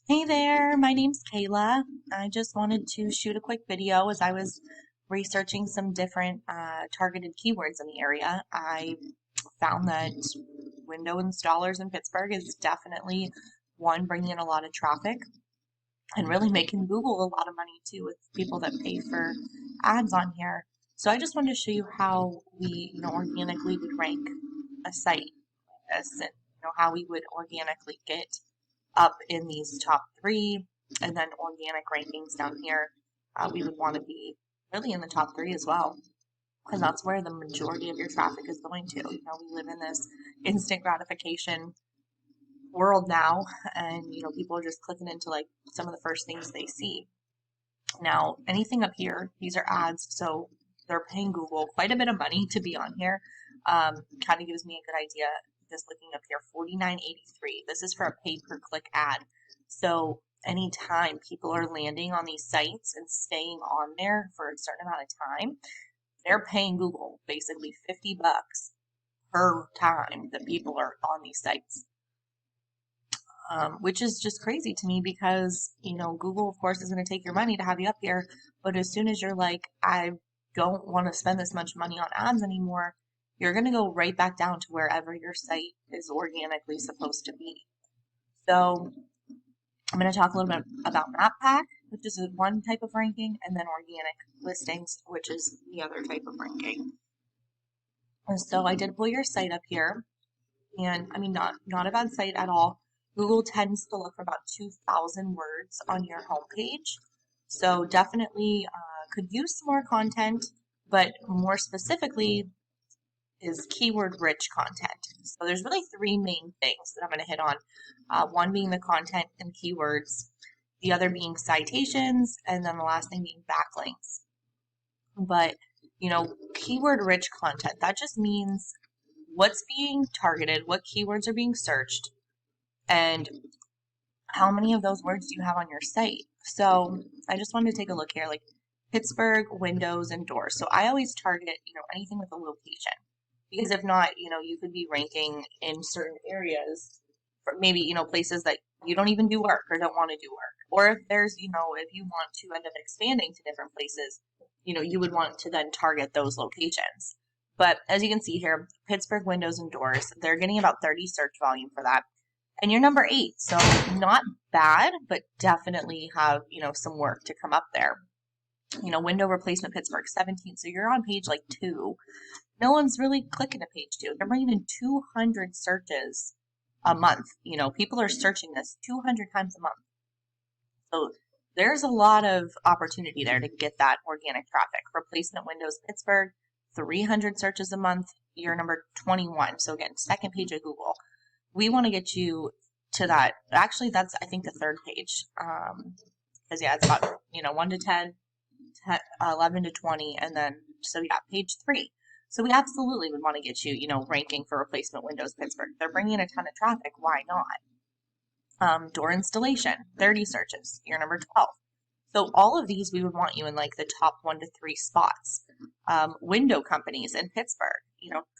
Hey there, my name's Kayla. I just wanted to shoot a quick video as I was researching some different targeted keywords in the area. I found that window installers in Pittsburgh is definitely one bringing in a lot of traffic and really making Google a lot of money too with people that pay for ads on here. So I just wanted to show you how we, organically would rank a site like this and how we would organically get up in these top three, and then organic rankings down here. We would want to be really in the top three as well, because that's where the majority of your traffic is going to. We live in this instant gratification world now, and people are just clicking into like some of the first things they see. Now, anything up here, these are ads, so they're paying Google quite a bit of money to be on here. Kind of gives me a good idea just looking up here, $49.83. This is for a pay-per-click ad. So anytime people are landing on these sites and staying on there for a certain amount of time, they're paying Google basically $50 per time that people are on these sites. Which is just crazy to me because, Google, of course, is going to take your money to have you up here. But as soon as you're like, I don't want to spend this much money on ads anymore, you're going to go right back down to wherever your site is organically supposed to be. So I'm going to talk a little bit about map pack, which is one type of ranking, and then organic listings, which is the other type of ranking. And so I did pull your site up here, and I mean, not a bad site at all. Google tends to look for about 2,000 words on your homepage. So definitely could use some more content, but more specifically is keyword rich content. So there's really three main things that I'm going to hit on. One being the content and keywords, the other being citations, and then the last thing being backlinks. But, keyword rich content, that just means what's being targeted, what keywords are being searched, and how many of those words do you have on your site? So I just wanted to take a look here, like Pittsburgh, windows, and doors. So I always target, anything with a location. Because if not, you could be ranking in certain areas for maybe, places that you don't even do work or don't want to do work. Or if there's, if you want to end up expanding to different places, you would want to then target those locations. But as you can see here, Pittsburgh windows and doors, they're getting about 30 search volume for that. And you're number 8, so not bad, but definitely have, some work to come up there. Window replacement Pittsburgh, 17, so you're on page like 2. No one's really clicking to page 2. They're bringing in 200 searches a month. People are searching this 200 times a month. So there's a lot of opportunity there to get that organic traffic. Replacement windows Pittsburgh, 300 searches a month. You're number 21. So again, second page of Google. We want to get you to that. Actually, that's, I think, the third page. Because, it's about, 1 to 10, 11 to 20, and then, so page 3. So we absolutely would want to get you, ranking for replacement windows Pittsburgh. They're bringing in a ton of traffic. Why not? Door installation, 30 searches. You're number 12. So all of these, we would want you in like the top 1 to 3 spots. Window companies in Pittsburgh,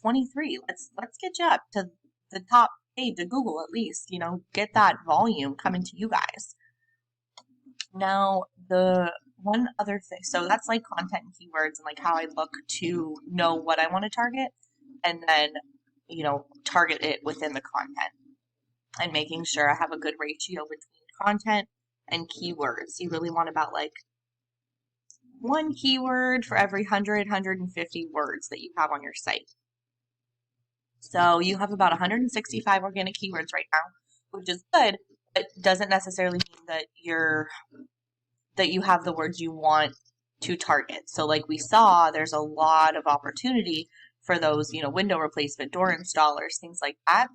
23. Let's get you up to the top page of Google at least. Get that volume coming to you guys. Now, the one other thing, so that's like content and keywords and like how I look to know what I want to target and then, target it within the content and making sure I have a good ratio between content and keywords. You really want about like one keyword for every 100, 150 words that you have on your site. So you have about 165 organic keywords right now, which is good, but doesn't necessarily mean that you have the words you want to target. So like we saw, there's a lot of opportunity for those, window replacement, door installers, things like that.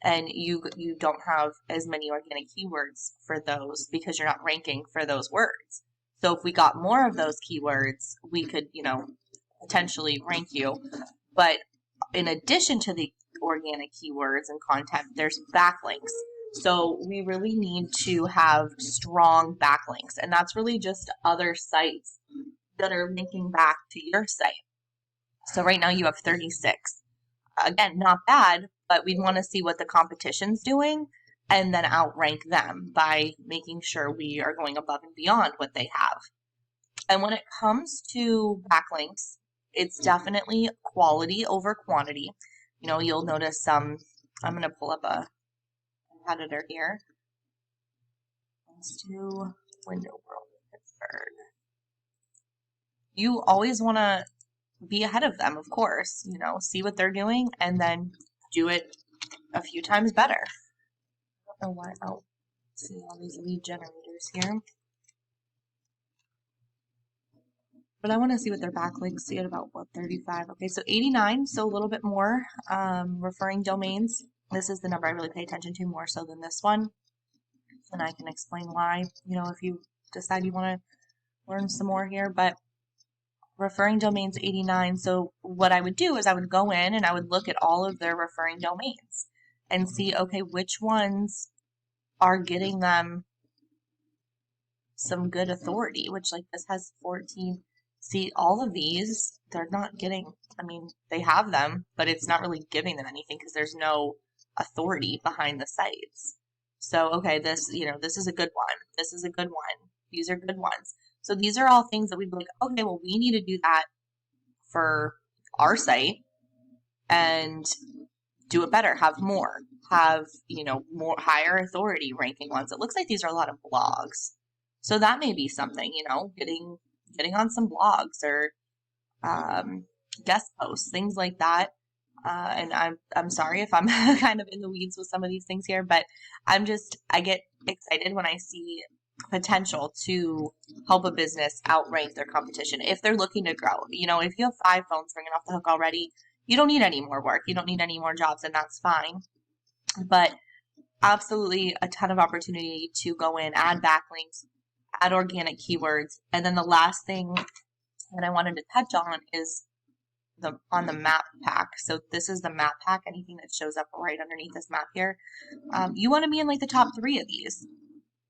And you don't have as many organic keywords for those because you're not ranking for those words. So if we got more of those keywords, we could, potentially rank you. But in addition to the organic keywords and content, there's backlinks. So we really need to have strong backlinks, and that's really just other sites that are linking back to your site. So right now you have 36. Again, not bad, but we want to see what the competition's doing and then outrank them by making sure we are going above and beyond what they have. And when it comes to backlinks, it's definitely quality over quantity. You'll notice some, I'm going to pull up a competitor here. Let's do Window World Pittsburgh. You always want to be ahead of them, of course, see what they're doing and then do it a few times better. I don't know why. Oh, see all these lead generators here. But I want to see what their backlinks see at about 35. Okay, so 89, so a little bit more referring domains. This is the number I really pay attention to more so than this one. And I can explain why, if you decide you want to learn some more here. But referring domains 89. So what I would do is I would go in and I would look at all of their referring domains and see, okay, which ones are getting them some good authority, which like this has 14. See, all of these, they're not getting, they have them, but it's not really giving them anything because there's no authority behind the sites. So, okay, this is a good one. This is a good one. These are good ones. So these are all things that we'd be like, okay, well, we need to do that for our site and do it better, have more, have, more higher authority ranking ones. It looks like these are a lot of blogs. So that may be something, getting on some blogs or guest posts, things like that. And I'm sorry if I'm kind of in the weeds with some of these things here, but I get excited when I see potential to help a business outrank their competition if they're looking to grow. If you have 5 phones ringing off the hook already, you don't need any more work. You don't need any more jobs, and that's fine. But absolutely a ton of opportunity to go in, add backlinks, add organic keywords. And then the last thing that I wanted to touch on is on the map pack. So this is the map pack, anything that shows up right underneath this map here. You want to be in like the top 3 of these.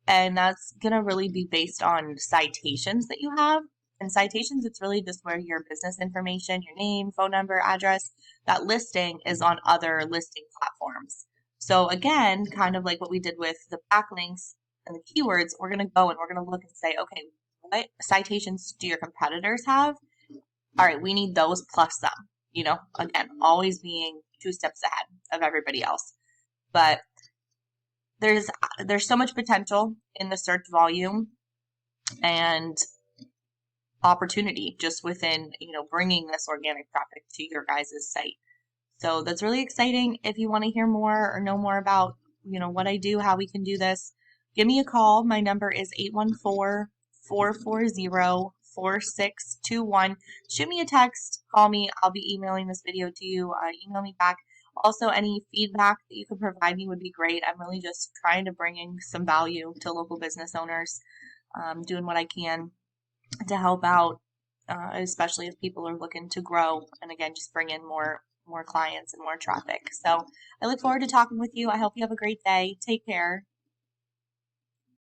And that's going to really be based on citations that you have. And citations, it's really just where your business information, your name, phone number, address, that listing is on other listing platforms. So again, kind of like what we did with the backlinks and the keywords, we're going to go and we're going to look and say, okay, what citations do your competitors have? All right, we need those plus some, again, always being 2 steps ahead of everybody else. But there's so much potential in the search volume and opportunity just within, bringing this organic traffic to your guys' site. So that's really exciting. If you want to hear more or know more about, what I do, how we can do this, give me a call. My number is 814-440-4621. Shoot me a text, call me. I'll be emailing this video to you. Email me back. Also, any feedback that you could provide me would be great. I'm really just trying to bring in some value to local business owners, doing what I can to help out, especially if people are looking to grow. And again, just bring in more clients and more traffic. So I look forward to talking with you. I hope you have a great day. Take care.